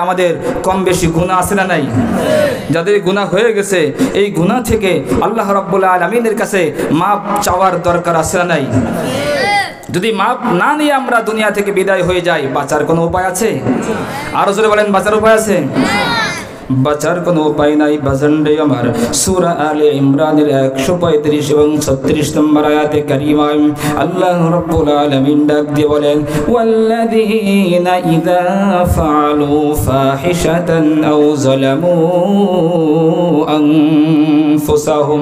আমাদের কম বেশি গুনাহ আছে না নাই? যাদের গুনাহ হয়ে গেছে এই গুনাহ থেকে আল্লাহ রাব্বুল আলামিনের কাছে মাপ চাওয়ার দরকার আছে না নাই? যদি মাপ না নিয়ে আমরা দুনিয়া থেকে বিদায় হয়ে যাই, বাঁচার কোনো উপায় আছে? আরো জোরে বলেন, বাঁচার উপায় আছে? বাঁচার কোনো উপায় নাই বাজানরে আমার। সূরা আলে ইমরানের 135 এবং 36 নম্বর আয়াতে কারিমায় আল্লাহ রাব্বুল আলামিন ডাক দিয়ে বলেন, ওয়াল্লাযীনা ইযা ফাআলু ফাহিশাতান আও যালামু আনফুসাহুম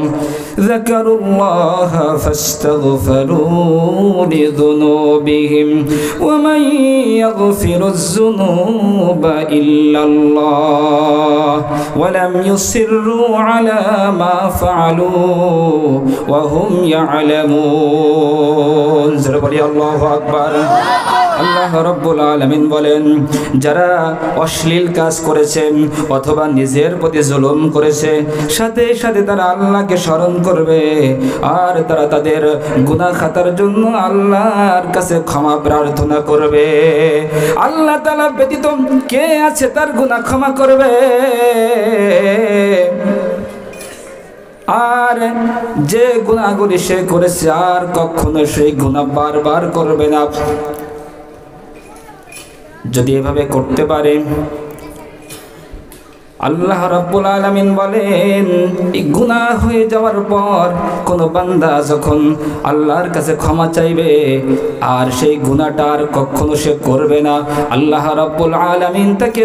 যাকারুল্লাহা ফাস্তাগফিরু লিযুনুবিহিম ওয়া মান ইয়াগফিরুয যুনুবা ইল্লাল্লাহ ولم يصروا على ما فعلوا وهم يعلمون الله أكبر। আল্লাহ রাব্বুল আলামিন বলেন, যারা অশ্লীল কাজ করেছে অথবা নিজের প্রতি জুলুম করেছে, সাথে সাথে তারা আল্লাহকে স্মরণ করবে আর তারা তাদের গুনাহ খাতার জন্য আল্লাহর কাছে ক্ষমা প্রার্থনা করবে। আল্লাহ তাআলা ব্যতীত কে আছে তার গুনাহ ক্ষমা করবে? আর যে গুনাহগুলি সে করেছে আর কখনো সেই গুনাহ বারবার করবে না। যদি এভাবে করতে পারে, আল্লাহ রাব্বুল আলামিন বলেন, এই গুনাহ হয়ে যাওয়ার পর কোন বান্দা যখন আল্লাহর কাছে ক্ষমা চাইবে আর সেই গুনাহটা আর কখনো সে করবে না, আল্লাহ রাব্বুল আলামিন তাকে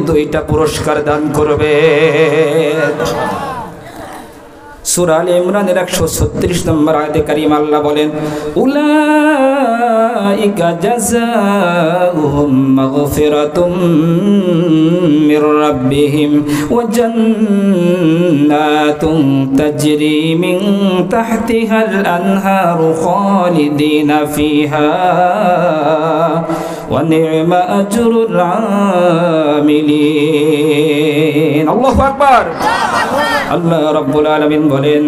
দুইটা পুরস্কার দান করবে। সূরা আলে ইমরানের 136 নম্বর আয়াতে কারিমা আল্লাহ বলেন, উলাইকা জাযাউহুম মাগফিরাতুম মির রাব্বিহিম ওয়া জান্নাতুন তাজরি মিন তাহতিহাল আনহারু খালিদিনা ফিহা ওয়া নি'মা আজরুল আমিলিন। আল্লাহু আকবার। আল্লাহ রাব্বুল আলামিন বলেন,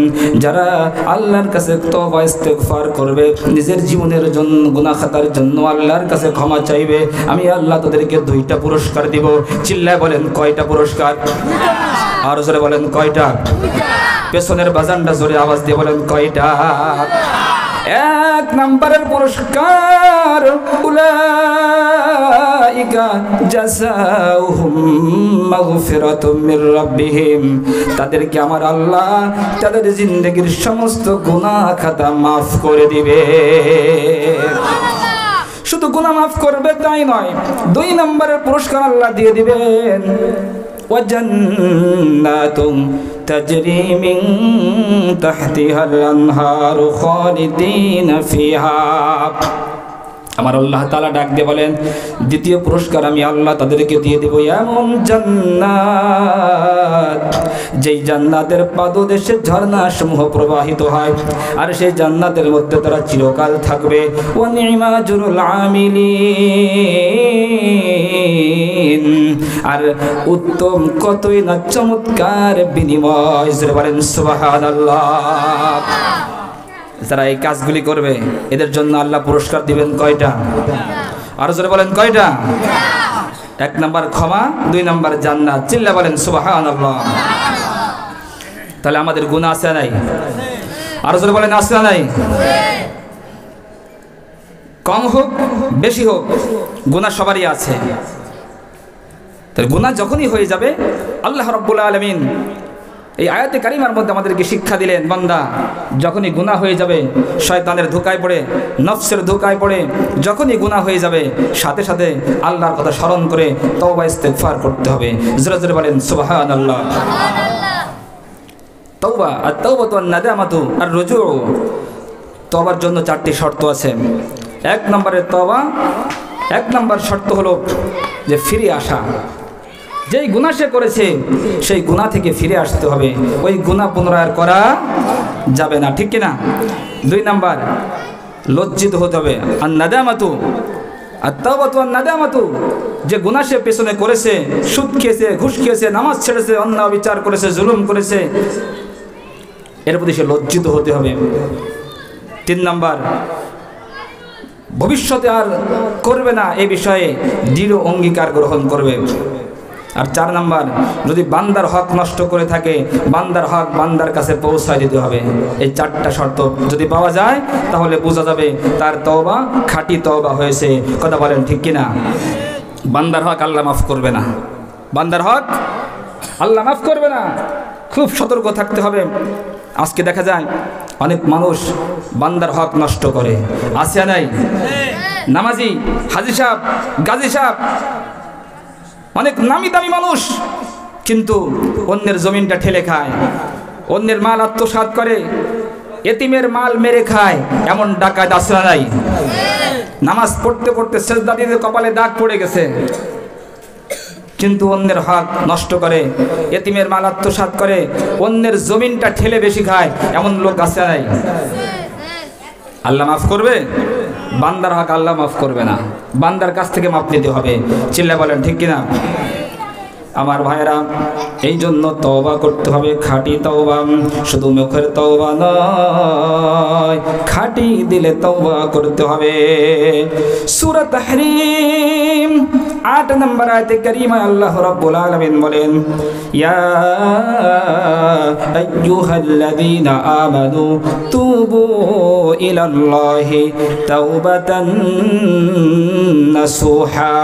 যারা আল্লাহর কাছে তওবা ইস্তেগফার করবে, নিজের জীবনের জন্য গুনাহ খাতার জন্য আল্লাহর কাছে ক্ষমা চাইবে, আমি আল্লাহ তাদেরকে দুইটা পুরস্কার দিব। চিল্লায় বলেন, কয়টা পুরস্কার? আর জোরে বলেন, কয়টা? পেছনের বাজানটা জোরে আওয়াজ দিয়ে বলেন, কয়টা? এক নম্বরের পুরস্কার, উলাইকা জাযাউহুম মাগফিরাতুম মির রাব্বিহিম, তাদেরকে আমার আল্লাহ তাদের জিন্দেগীর সমস্ত গুনাহ খাতা মাফ করে দিবে। শুধু গুনাহ মাফ করবে তাই নয়, দুই নম্বরের পুরস্কার আল্লাহ দিয়ে দিবেন, ওয়া জান্নাতুন তাজরি মিন তাহতিহাল আনহারু খালিদিনা ফিহা। আমার আল্লাহ তাআলা ডাক দিয়ে বলেন, দ্বিতীয় পুরস্কার আমি আল্লাহ তাদেরকে দিয়ে দেব এমন জান্নাত, যেই জান্নাতের পাদদেশে ঝর্ণা সমূহ প্রবাহিত হয় আর সেই জান্নাতের মধ্যে তারা চিরকাল থাকবে। ওয়া নি'মা আজরুল আমিলিন, আর উত্তম কতই না চমৎকার বিনিময়। বলেন সুবহানাল্লাহ। যারা এই কাজগুলি করবে এদের জন্য আল্লাহ পুরস্কার দিবেন কয়টা? আরো জোরে বলেন, কয়টা? এক নাম্বার ক্ষমা, দুই নাম্বার জান্নাত। চিল্লা বলেন সুবহানাল্লাহ। তাহলে আমাদের গুনাহ আছে নাই? আরো জোরে বলেন, আছে নাই? কম হোক বেশি হোক, গুনাহ সবারই আছে। তাহলে গুনাহ যখনই হয়ে যাবে, আল্লাহ রাব্বুল আলামিন এই আয়াতে কারিমার মধ্যে আমাদেরকে শিক্ষা দিলেন, বান্দা যখনই গুনাহ হয়ে যাবে, শয়তানের ধোঁকায় পড়ে, নফসের ধোঁকায় পড়ে যখনই গুনাহ হয়ে যাবে, সাথে সাথে আল্লাহর কথা স্মরণ করে তওবা ইস্তেগফার করতে হবে। জোরে জোরে বলেন সুবহানাল্লাহ। তওবা আর তাওবাতু ওয়ান নাদামাতু আর রুজু। তওবার জন্য চারটি শর্ত আছে। এক নম্বরের তওবা, এক নম্বর শর্ত হলো যে ফিরে আসা। যেই গুনাহ সে করেছে সেই গুনাহ থেকে ফিরে আসতে হবে, ওই গুনাহ পুনরায় করা যাবে না, ঠিক কিনা? দুই নাম্বার, লজ্জিত হতে হবে। আর নাদামাতু আর তাওবাতু আর নাদামাতু, যে গুনাহ সে পেছনে করেছে, সুদ খেয়েছে, ঘুষ খেয়েছে, নামাজ ছেড়েছে, অন্যায় বিচার করেছে, জুলুম করেছে, এর প্রতি সে লজ্জিত হতে হবে। তিন নাম্বার, ভবিষ্যতে আর করবে না এই বিষয়ে দৃঢ় অঙ্গীকার গ্রহণ করবে। আর 4 নাম্বার, যদি বান্দার হক নষ্ট করে থাকে বান্দার হক বান্দার কাছে পৌঁছায় দিতে হবে। এই 4টা শর্ত যদি পাওয়া যায় তাহলে বোঝা যাবে তার তওবা খাঁটি তওবা হয়েছে। কথা বলেন ঠিক কিনা? বান্দার হক আল্লাহ মাফ করবে না, বান্দার হক আল্লাহ মাফ করবে না। খুব সতর্ক থাকতে হবে। আজকে দেখা যায় অনেক মানুষ বান্দার হক নষ্ট করে, আছে নাই? নামাজি, হাজি সাহেব, গাজী সাহেব, অনেক নামি দামি মানুষ, কিন্তু অন্যের জমিনটা ঠেলে খায়, অন্যের মাল আত্মসাৎ করে, এতিমের মাল মেরে খায়। এমন ডাকাত আছে নাই? নামাজ পড়তে পড়তে সেজদা দিতে কপালে দাগ পড়ে গেছে, কিন্তু অন্যের হক নষ্ট করে, এতিমের মাল আত্মসাৎ করে, অন্যের জমিনটা ঠেলে বেশি খায়। এমন লোক আছে নাই? আল্লাহ মাফ করবে? বান্দার হক আল্লাহ মাফ করবে না, বান্দার কাছ থেকে মাপ নিতে হবে। চিল্লা বলেন ঠিক কিনা? আমার ভাইরা, এই জন্য তওবা করতে হবে, খাঁটি তওবা, শুধু মুখের তওবা নয়, খাঁটি দিলে তওবা করতে হবে। সূরা তাহরিম 8 নম্বর আয়াতে কারীমায় আল্লাহ রাব্বুল আলামিন বলেন, ইয়া আইয়ুহাল্লাযীনা আমানু তুবু ইলাল্লাহি তাওবাতান নাসুহা।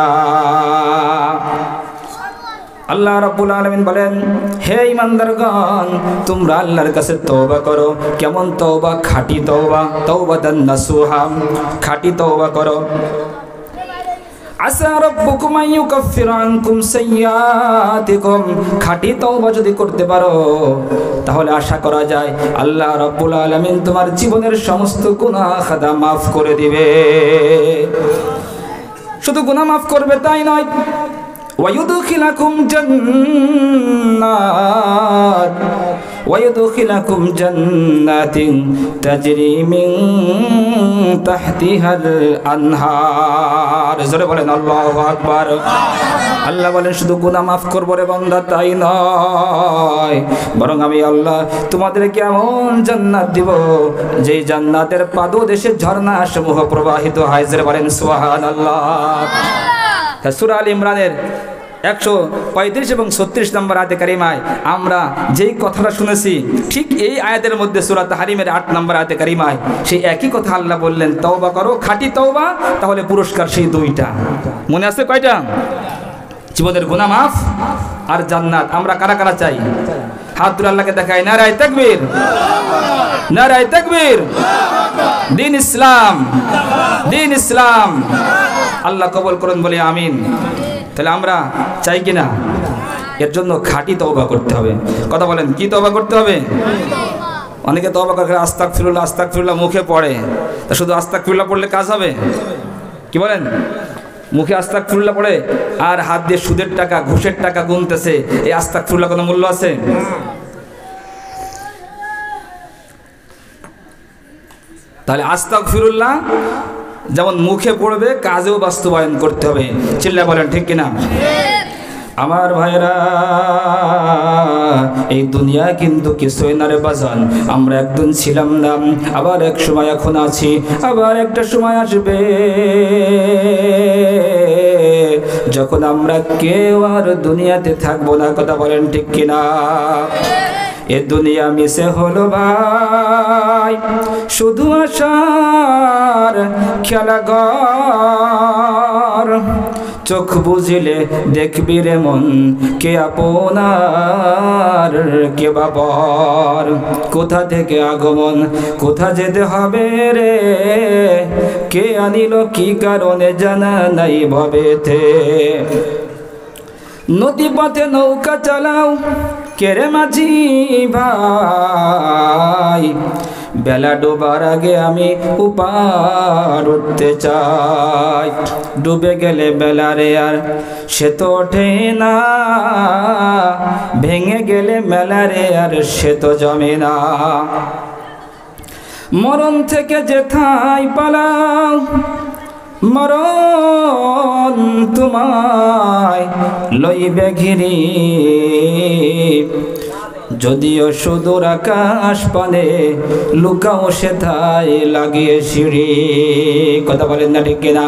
আল্লাহ রাব্বুল আলামিন বলেন, হে ঈমানদারগণ, তোমরা আল্লাহর কাছে তওবা করো। কেমন তওবা? খাঁটি তওবা, তাওবাতান নাসুহা, খাঁটি তওবা করো। আসা রাব্বুকুম আন ইউকাফিরা আনকুম সাইয়্যাতিকুম, খাঁটি তওবা যদি করতে পারো তাহলে আশা করা যায় আল্লাহ রাব্বুল আলামিন তোমার জীবনের সমস্ত গুনাহ খাতা মাফ করে দিবে। শুধু গুনাহ মাফ করবে তাই নয়, ويدخلكم جنات تجري من تحتها الأنهار। জোরে বলেন আল্লাহু আকবার। আল্লাহ বলেন শুধু গুনাহ মাফ করব রে বান্দা তাই নয়, বরং আমি আল্লাহ তোমাদেরকে এমন জান্নাত দিব যেই জান্নাতের পাদদেশে ঝর্ণা সমূহ প্রবাহিত হয়। জোরে বলেন সুবহানাল্লাহ। সূরা আল ইমরানের 135 এবং 36 নম্বর আয়াতে কারিমায় আমরা যেই কথাটা শুনেছি, ঠিক এই আয়াতের মধ্যে সূরা তাহরিমের 8 নম্বর আয়াতে কারিমায় সেই একই কথা আল্লাহ বললেন, তওবা করো, খাঁটি তওবা, তাহলে পুরস্কার সেই 2টা। মনে আছে কয়টা? জীবনের গুনাহ মাফ আর জান্নাত। আমরা কারা কারা চাই? হাত তুলে আল্লাহকে দেখাই, নারায়ে তাকবীর, নারায়ে তাকবীর। দিন ইসলাম, দিন ইসলাম। আল্লাহ কবুল করুন বলি আমিন। তাহলে আমরা চাই কিনা? এর জন্য খাঁটি তওবা করতে হবে। কথা বলেন, কি তওবা করতে হবে? অনেকে তওবা করে আস্তাগফিরুল্লাহ আস্তাগফিরুল্লাহ মুখে পড়ে, তা শুধু আস্তাগফিরুল্লাহ পড়লে কাজ হবে? কি বলেন? মুখে আস্তাগফিরুল্লাহ পড়ে আর হাত দিয়ে সুদের টাকা ঘুষের টাকা গুনতেছে, এই আস্তাগফিরুল্লাহ কোনো মূল্য আছে? তাহলে আস্তাগফিরুল্লাহ যেমন মুখে পড়বে, কাজেও বাস্তবায়ন করতে হবে। চিল্লা বলেন ঠিক কিনা? আমার ভাইরা, এই দুনিয়া কিন্তু কিছুই না রে বাজান। আমরা একদিন ছিলাম না, আবার এক সময় এখন আছি, আবার একটা সময় আসবে যখন আমরা কেউ আর দুনিয়াতে থাকবো না। কথা বলেন ঠিক কিনা? এ দুনিয়া মিশে হলো ভাই শুধু আশার খেলাঘর। চোখ বুঝিলে দেখবি রে মন, কে আপনার কে বাবার। কোথা থেকে আগমন, কোথা যেতে হবে রে, কে আনিল কি কারণে জানা নাই ভবেতে। নদী পথে নৌকা চালাও কেরে মাঝি ভাই, বেলা ডোবার আগে আমি উপার উঠতে চাই। ডুবে গেলে বেলা রে আর সে তো ওঠে না, ভেঙে গেলে মেলা রে আর সে তো জমে না। মরণ থেকে যেথায় পালাও, মরণ তোমায় লইবে ঘিরি। যদিও সুদূর আকাশ পানে লুকাও সেথায় লাগিয়ে সিঁড়ি। কথা বলেন না ঠিক কিনা?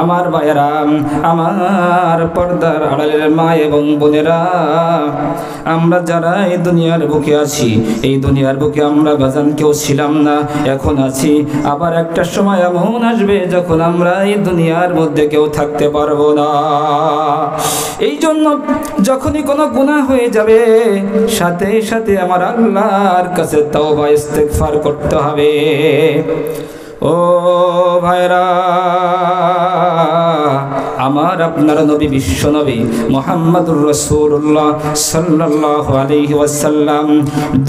আমার ভাইয়েরা, আমার পর্দার আড়ালের মা এবং বোনেরা, আমরা যারা এই দুনিয়ার বুকে আছি, এই দুনিয়ার বুকে আমরা বাজান কেউ ছিলাম না, এখন আছি। আবার একটা সময় এমন আসবে যখন আমরা এই দুনিয়ার মধ্যে কেউ থাকতে পারবো না। এই জন্য যখনই কোনো গুনাহ হয়ে যাবে, সাথে সাথে আমার আল্লাহর কাছে তওবা ইস্তেগফার করতে হবে। ও ভাইরা, আমার আপনার নবী, বিশ্ব নবী মুহাম্মদুর রাসূলুল্লাহ সাল্লাল্লাহু আলাইহি ওয়াসাল্লাম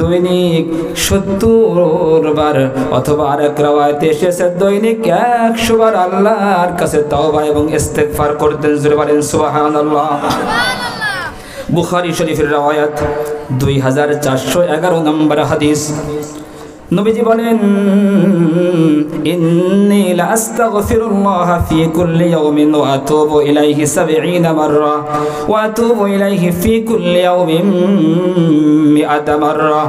দৈনিক 70 বার, অথবা আরেক রাওয়ায়াতে এসেছে দৈনিক 100 বার আল্লাহর কাছে তওবা এবং ইস্তেগফার করতেন। জোরে বলেন সুবহানাল্লাহ। বুখারী শরীফের রাওয়ায়াত 2411 নম্বর হাদিস। নবীজি বলেন, ইন্নী লা আস্তাগফিরুল্লাহ ফি কুল্লি ইয়াউমিন ওয়া আতুবু ইলাইহি 70 মাররা ওয়া আতুবু ইলাইহি ফি কুল্লি ইয়াউমিন 100 মাররা।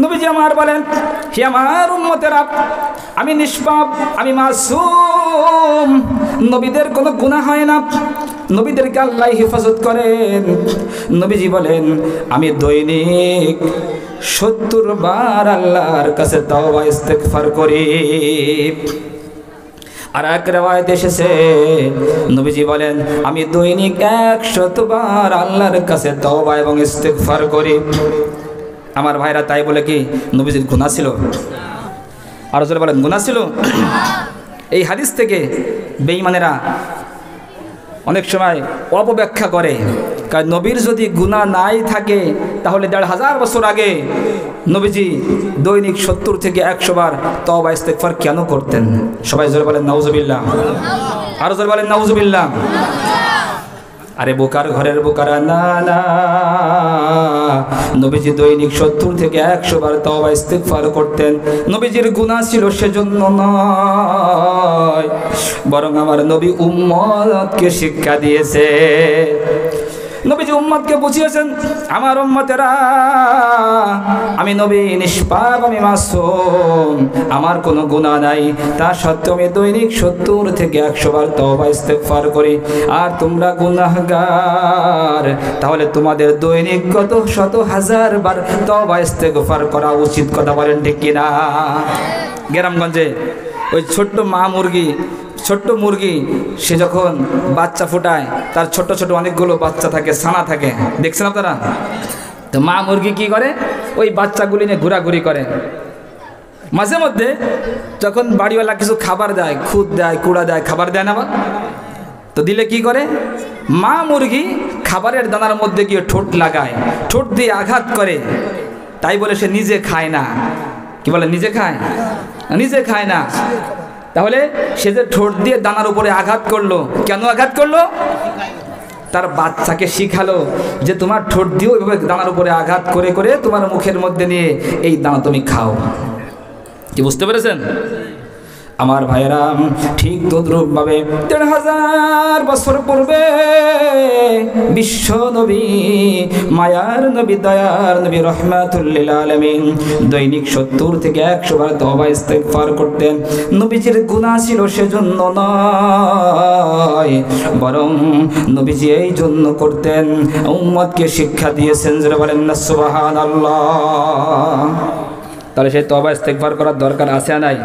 নবীজি আমার বলেন, হে আমার উম্মতেরা, আমি নিষ্পাপ, আমি মাসুম, নবীদের কোনো গুনাহ হয় না, নবীদেরকে আল্লাহ হেফাজত করেন। নবীজি বলেন, আমি দৈনিক 70 বার আল্লাহর কাছে তওবা ইস্তেগফার করি। আর এক riwayat এসেছে নবীজি বলেন, আমি দৈনিক 100 বার আল্লাহর কাছে তওবা এবং ইস্তেগফার করি। আমার ভাইরা, তাই বলে কি নবীজির গুনাহ ছিল? আর জোরে বলেন, গুনাহ ছিল? এই হাদিস থেকে বেঈমানেরা অনেক সময় অপব্যাখ্যা করে, কারণ নবীর যদি গুনাহ নাই থাকে তাহলে 1500 বছর আগে নবীজি দৈনিক 70 থেকে 100 বার তওবা ইস্তেগফার কেন করতেন? সবাই জোরে বলেন নাউজুবিল্লাহ। আর জোরে বলেন নাউজুবিল্লাহ। আরে বোকার ঘরের বোকারা, না না, নবীজি দৈনিক 70 থেকে 100 বার তওবা ইস্তেগফার করতেন। নবীজির গুনাহ ছিল সেজন্য নয়, বরং আমার নবী উম্মতকে শিক্ষা দিয়েছে। নবীজি উম্মতকে বুঝিয়েছেন, আমার উম্মতেরা, আমি নবী নিষ্পাপ, আমি মাসুম, আমার কোনো গুনাহ নাই, তা সত্ত্বেও আমি দৈনিক 70 থেকে 100 বার তওবা ইস্তেগফার করি। আর তোমরা গুনাহগার, তাহলে তোমাদের দৈনিক কত শত হাজার বার তওবা ইস্তেগফার করা উচিত। কথা বলেন ঠিক কিনা? গ্রামগঞ্জে ওই ছোট্ট মা মুরগি, ছোট্ট মুরগি, সে যখন বাচ্চা ফোটায়, তার ছোট ছোট অনেকগুলো বাচ্চা থাকে, ছানা থাকে, দেখছেন আপনারা? তো মা মুরগি কি করে, ওই বাচ্চাগুলি নিয়ে ঘোরাঘুরি করে। মাঝে মধ্যে যখন বাড়িওয়ালা কিছু খাবার দেয়, খুদ দেয়, কুড়া দেয়, খাবার দেয় না বা, তো দিলে কি করে, মা মুরগি খাবারের দানার মধ্যে গিয়ে ঠোঁট লাগায়, ঠোঁট দিয়ে আঘাত করে। তাই বলে সে নিজে খায় না। কি বলে? নিজে খায়? নিজে খায় না। তাহলে সে যে ঠোঁট দিয়ে দানার উপরে আঘাত করলো, কেন আঘাত করলো? তার বাচ্চাকে শিখালো যে তোমার ঠোঁট দিয়ে ওইভাবে দানার উপরে আঘাত করে করে তোমার মুখের মধ্যে নিয়ে এই দানা তুমি খাও। কি বুঝতে পেরেছেন আমার ভাইয়েরা? ঠিক তদ্রূপভাবে 1500 বছর পূর্বে বিশ্ব নবী, মায়ার নবী, দয়ার নবী, রহমাতুল লিল আলামিন দৈনিক 70 থেকে 100 বার তওবা ইস্তেগফার করতেন। নবীজির গুনাহ ছিল সেজন্য নয়, বরং নবীজি এই জন্য করতেন, উম্মতকে শিক্ষা দিয়েছেন। যারা বলেন না সুবহানাল্লাহ। তাহলে সেই তওবা ইস্তেগফার করার দরকার আছে না নাই?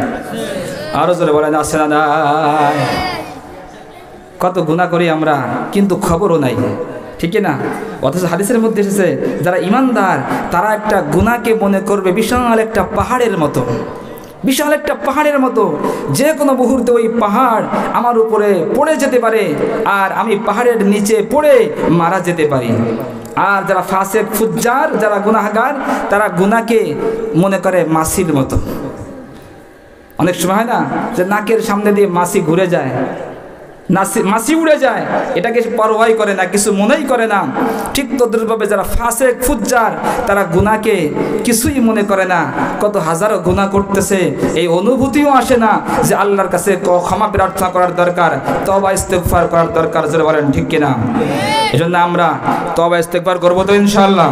আরো জোরে বলেন, আছে না নাই? কত গুনাহ করি আমরা, কিন্তু খবরও নাই, ঠিক না? অথচ হাদিসের মধ্যে এসেছে, যারা ইমানদার তারা একটা গুনাহকে মনে করবে বিশাল একটা পাহাড়ের মতো, বিশাল একটা পাহাড়ের মতো, যে কোনো মুহূর্তে ওই পাহাড় আমার উপরে পড়ে যেতে পারে আর আমি পাহাড়ের নিচে পড়ে মারা যেতে পারি। আর যারা ফাসিক, ফুজ্জার, যারা গুনাহগার, তারা গুনাহকে মনে করে মাছির মতো। অনেক সময় হয় না যে নাকের সামনে দিয়ে মাছি ঘুরে যায়, মাছি উড়ে যায়, এটাকে পরোয়াই করে না, কিছু মনেই করে না। ঠিক তদ্রুপভাবে যারা ফাসিক, ফুজ্জার, তারা গুনাহকে কিছুই মনে করে না। কত হাজারো গুনাহ করতেছে, এই অনুভূতিও আসে না যে আল্লাহর কাছে ক্ষমা প্রার্থনা করার দরকার, তওবা ইস্তেগফার করার দরকার। যারা বলেন ঠিক কিনা? এজন্য আমরা তওবা ইস্তেগফার করবো তো ইনশাআল্লাহ।